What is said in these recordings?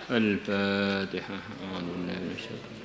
الفاتحة. أعوذ بالله من الشيطان.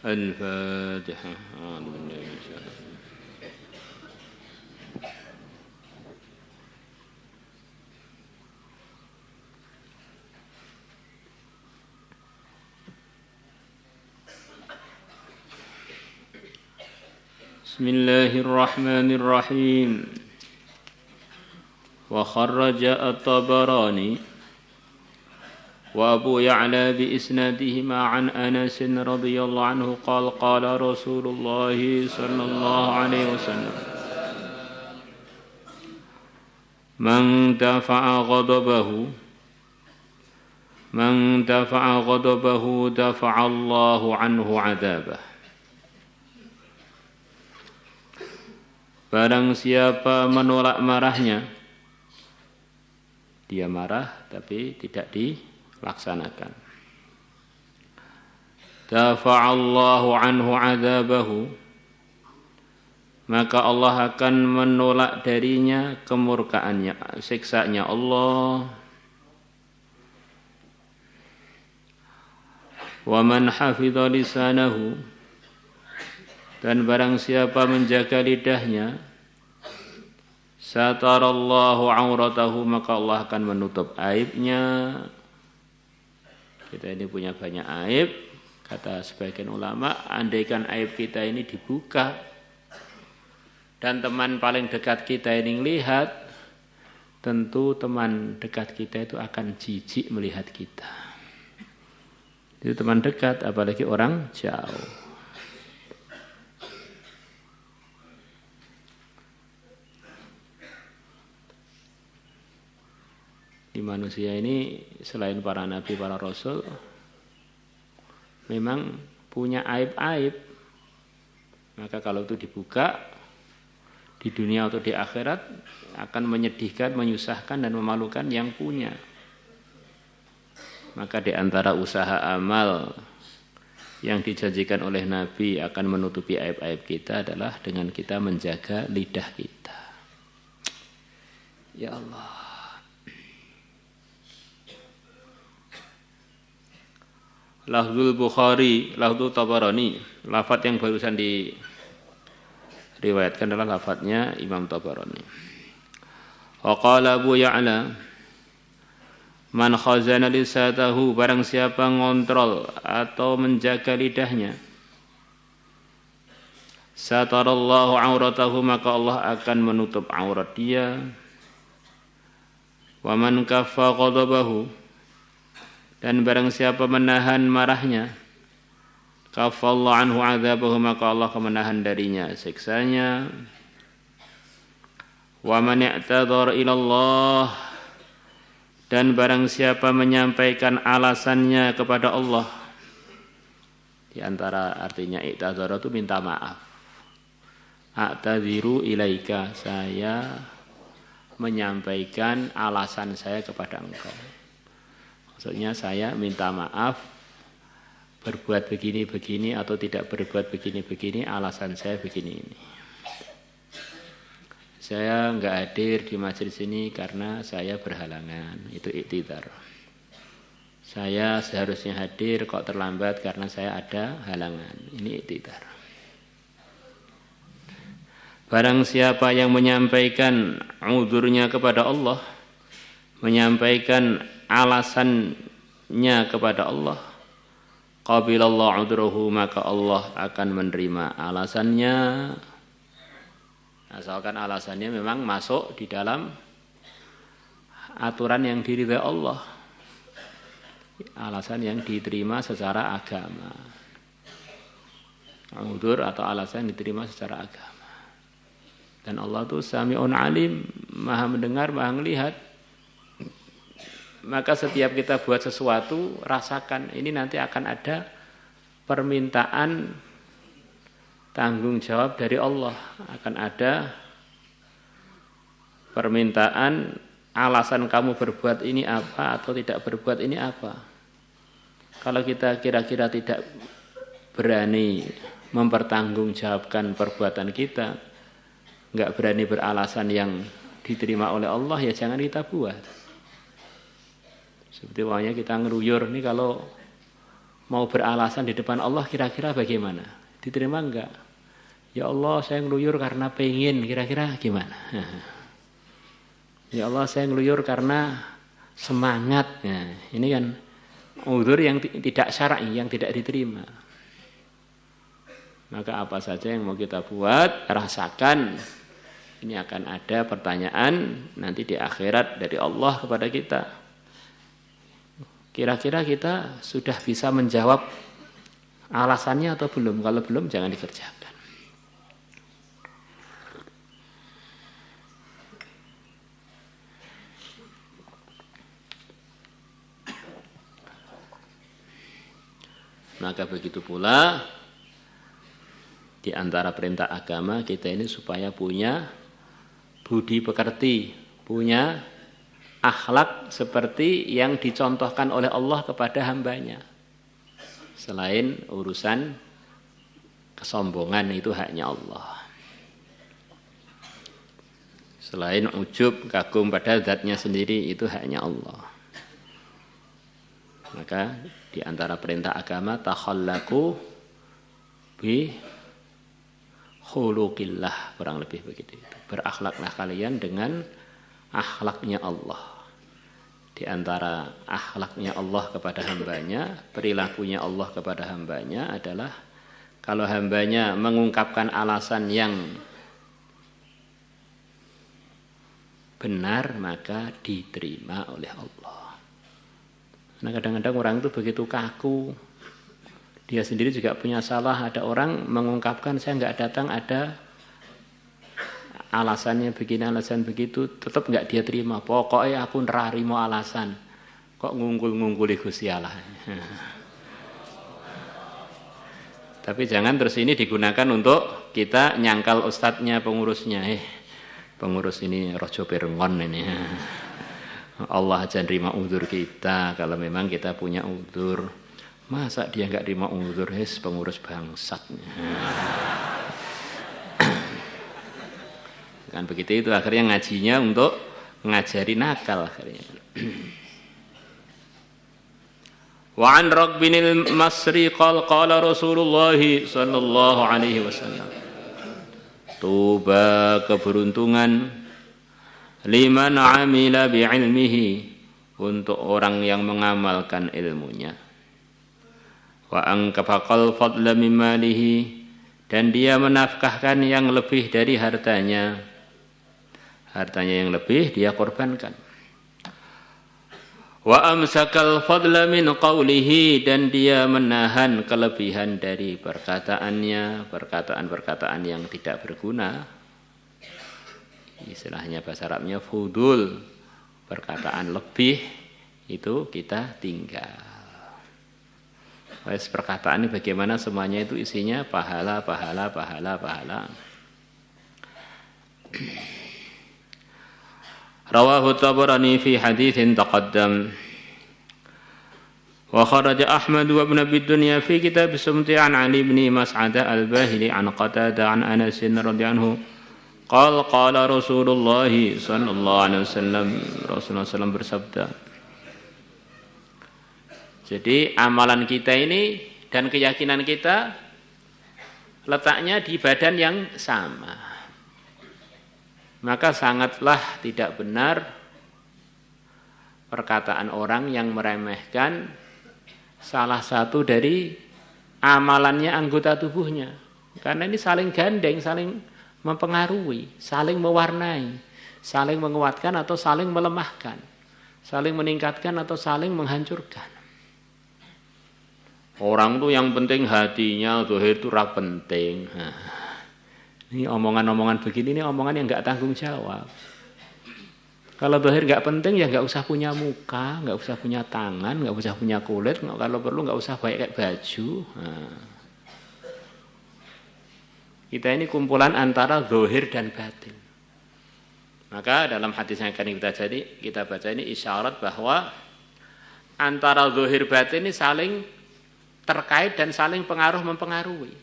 الفاتحة. أعوذ بالله من الشيطان. بسم الله الرحمن الرحيم. وخرج الطبراني وأبو يعلى بإسنادهما عن أنس رضي الله عنه قال قال رسول الله صلى الله عليه وسلم من دفع غضبه دفع الله عنه عذابه. Barang siapa menolak marahnya, dia marah tapi tidak dilaksanakan. Dafa'allahu anhu adzabahu, maka Allah akan menolak darinya kemurkaannya, siksanya Allah. Wa man hafidha lisanahu, dan barang siapa menjaga lidahnya, satarallahu auratahu, maka Allah akan menutup aibnya. Kita ini punya banyak aib, kata sebagian ulama, andaikan aib kita ini dibuka dan teman paling dekat kita ini melihat, tentu teman dekat kita itu akan jijik melihat kita. Itu teman dekat, apalagi orang jauh. Di manusia ini selain para nabi, para rasul, memang punya aib-aib. Maka kalau itu dibuka di dunia atau di akhirat, akan menyedihkan, menyusahkan dan memalukan yang punya. Maka di antara usaha amal yang dijanjikan oleh Nabi akan menutupi aib-aib kita adalah dengan kita menjaga lidah kita. Ya Allah. Lafzul Bukhari, lafzul Tabarani, lafaz yang barusan diriwayatkan adalah lafaznya Imam Tabarani. Wa qala Abu Ya'la, man khazana lisatahu, barang siapa ngontrol atau menjaga lidahnya, satarallahu auratahu, maka Allah akan menutup aurat dia. Wa man kaffa ghadabahu, dan barang siapa menahan marahnya, kafallahu anhu adzabahu, maka Allah akan menahan darinya siksanya. Wa man i'tadzara ila Allah, dan barang siapa menyampaikan alasannya kepada Allah, di antara artinya i'tadzara itu minta maaf. A'tadziru ilaika, saya menyampaikan alasan saya kepada engkau. Maksudnya saya minta maaf berbuat begini-begini atau tidak berbuat begini-begini, alasan saya begini ini. Saya enggak hadir di majelis ini karena saya berhalangan, itu i'tidzar. Saya seharusnya hadir kok terlambat karena saya ada halangan, ini i'tidzar. Barang siapa yang menyampaikan uzurnya kepada Allah, menyampaikan alasannya kepada Allah, qabilallahu udruhu, maka Allah akan menerima alasannya. Asalkan alasannya memang masuk di dalam aturan yang diridhai Allah. Alasan yang diterima secara agama. Udzur atau alasan yang diterima secara agama. Dan Allah itu Sami'un Alim, Maha mendengar, Maha melihat. Maka setiap kita buat sesuatu, rasakan ini nanti akan ada permintaan tanggung jawab dari Allah. Akan ada permintaan alasan kamu berbuat ini apa atau tidak berbuat ini apa. Kalau kita kira-kira tidak berani mempertanggungjawabkan perbuatan kita, nggak berani beralasan yang diterima oleh Allah, ya jangan kita buat. Seperti awalnya kita ngeruyur nih, kalau mau beralasan di depan Allah kira-kira bagaimana? Diterima enggak? Ya Allah, saya ngeruyur karena pengen, kira-kira gimana? Ya Allah, saya ngeruyur karena semangat. Nah, ini kan udzur yang tidak syar'i, yang tidak diterima. Maka apa saja yang mau kita buat, rasakan. Ini akan ada pertanyaan nanti di akhirat dari Allah kepada kita. Kira-kira kita sudah bisa menjawab alasannya atau belum? Kalau belum, jangan dikerjakan. Maka begitu pula di antara perintah agama kita ini supaya punya budi pekerti, punya akhlak seperti yang dicontohkan oleh Allah kepada hambanya. Selain urusan kesombongan, itu haknya Allah. Selain ujub, kagum pada zatnya sendiri, itu haknya Allah. Maka di antara perintah agama, takhallaqu bi khuluqillah, kurang lebih begitu. Berakhlaklah kalian dengan akhlaknya Allah. Di antara akhlaknya Allah kepada hambanya, perilakunya Allah kepada hambanya adalah kalau hambanya mengungkapkan alasan yang benar, maka diterima oleh Allah. Nah, kadang-kadang orang itu begitu kaku, dia sendiri juga punya salah. Ada orang mengungkapkan saya nggak datang, ada alasannya begini, alasan begitu, tetap nggak dia terima. Pokoknya aku nerimo alasan. Kok ngungkul-ngungkuli Gusti Allah. Tapi jangan terus ini digunakan untuk kita nyangkal ustadznya, pengurusnya. Pengurus ini rojo perengon ini. Allah aja nerima uzur kita kalau memang kita punya uzur. Masa dia nggak terima uzur, pengurus bangsat. Kan begitu, itu akhirnya ngajinya untuk ngajari nakal akhirnya. Wa an Raq bin al-Masri qala Rasulullah sallallahu alaihi wasallam, tuba, keberuntungan, liman amila bi ilmihi, untuk orang yang mengamalkan ilmunya. Wa anfaqal fadla min malihi, dan dia menafkahkan yang lebih dari hartanya. Hartanya yang lebih dia korbankan. Wa amsakal fadla min qawlihi, dan dia menahan kelebihan dari perkataannya, perkataan-perkataan yang tidak berguna. Istilahnya bahasa Arabnya fudul, perkataan lebih itu kita tinggal. Perkataan ini bagaimana, semuanya itu isinya pahala, pahala, pahala, pahala. Rawahu Tabarani fi haditsin taqaddam. Wa kharaja Ahmad wa Ibn Abi Dunya fi kitab Sumti an Ali bin Mas'ad al-Bahili an Qatada an Anas radhiyallahu anhu. Qala Rasulullah sallallahu alaihi wasallam, Rasulullah SAW bersabda. Jadi amalan kita ini dan keyakinan kita letaknya di badan yang sama. Maka sangatlah tidak benar perkataan orang yang meremehkan salah satu dari amalannya anggota tubuhnya. Karena ini saling gandeng, saling mempengaruhi, saling mewarnai, saling menguatkan atau saling melemahkan, saling meningkatkan atau saling menghancurkan. Orang tuh yang penting hatinya, zahir itu ra penting. Ini omongan-omongan begini, ini omongan yang nggak tanggung jawab. Kalau zahir nggak penting ya nggak usah punya muka, nggak usah punya tangan, nggak usah punya kulit, kalau perlu nggak usah pakai baju. Kita ini kumpulan antara zahir dan batin. Maka dalam hadis yang akan kita baca ini isyarat bahwa antara zahir batin ini saling terkait dan saling pengaruh mempengaruhi.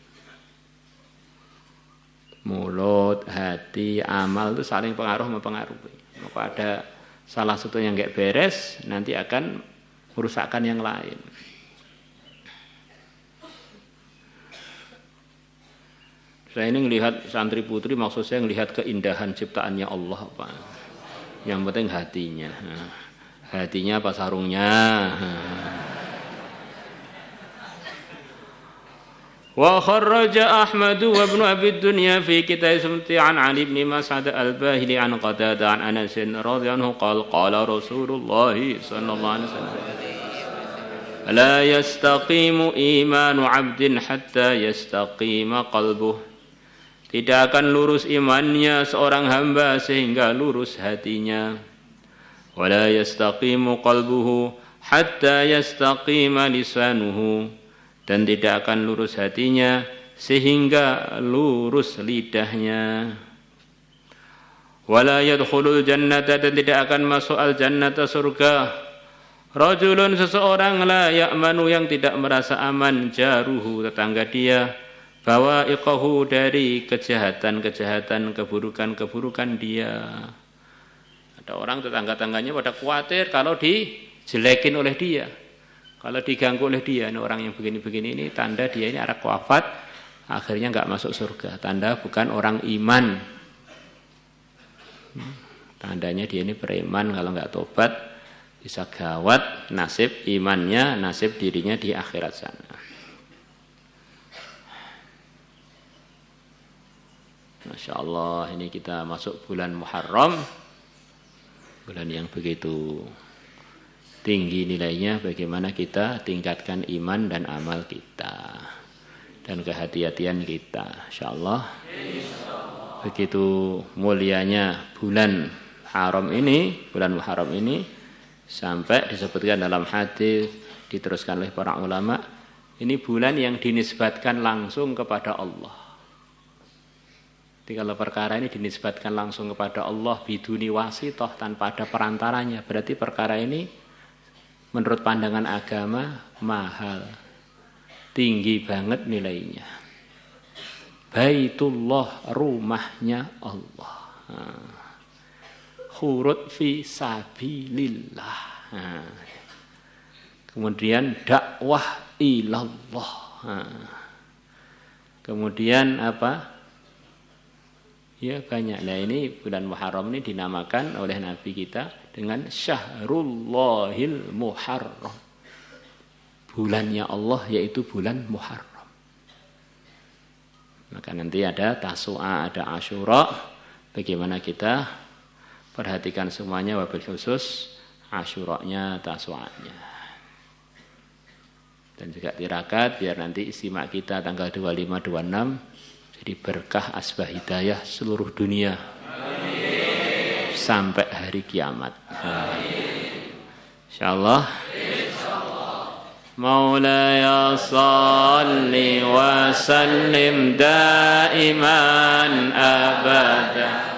Mulut, hati, amal itu saling pengaruh mempengaruhi. Maka ada salah satu yang nggak beres, nanti akan merusakkan yang lain. Saya ini melihat santri putri, maksud saya melihat keindahan ciptaannya Allah, Pak. Yang penting hatinya. Hatinya apa sarungnya? Wa kharraja Ahmad wa Ibnu Abi Dunya fi kitab Sumti an Ali bin Mas'ud al-Bahili an Qatadah an Anas radhiyallahu anhu qala Rasulullah sallallahu alaihi wasallam la yastaqimu imanu 'abdin hatta yastaqima qalbuh. Tidak akan lurus imannya seorang hamba sehingga lurus hatinya. Wa la yastaqimu qalbuhu hatta yastaqima lisanuhu. Dan tidak akan lurus hatinya sehingga lurus lidahnya. Wala yadkhulul jannata, dan tidak akan masuk al-jannata surga. Rajulun, seseorang, la ya'manu, yang tidak merasa aman, jaruhu, tetangga dia, bawa'iqahu, dari kejahatan-kejahatan, keburukan-keburukan dia. Ada orang tetangga-tangganya pada khawatir kalau dijelekin oleh dia. Kalau diganggu oleh dia, ini orang yang begini-begini ini tanda dia ini arak wafat, akhirnya enggak masuk surga. Tanda bukan orang iman. Tandanya dia ini beriman, kalau enggak tobat bisa gawat nasib imannya, nasib dirinya di akhirat sana. Masya Allah, ini kita masuk bulan Muharram, bulan yang begitu tinggi nilainya, bagaimana kita tingkatkan iman dan amal kita dan kehati-hatian kita, insyaallah. Begitu mulianya bulan haram ini, bulan Muharram ini, sampai disebutkan dalam hadis, diteruskan oleh para ulama, ini bulan yang dinisbatkan langsung kepada Allah. Jadi kalau perkara ini dinisbatkan langsung kepada Allah biduni wasithah, tanpa ada perantaranya, berarti perkara ini menurut pandangan agama mahal, tinggi banget nilainya. Baitullah, rumahnya Allah. Khurud fi sabilillah. Kemudian dakwah ilallah. Kemudian apa? Ya banyak. Nah ini bulan Muharram ini dinamakan oleh Nabi kita dengan Syahrullahil Muharram. Bulannya Allah yaitu bulan Muharram. Maka nanti ada Tasu'a, ada Asyura. Bagaimana kita perhatikan semuanya, wabil khusus Asyuranya, Tasu'anya. Dan juga tirakat biar nanti istimak kita tanggal 25-26 jadi berkah asbah hidayah seluruh dunia. Amin. Sampai hari kiamat. Insyaallah. Maulaya salli wa sallim daiman abada.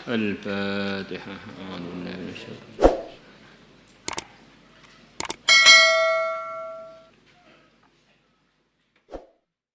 Al-Fatihah.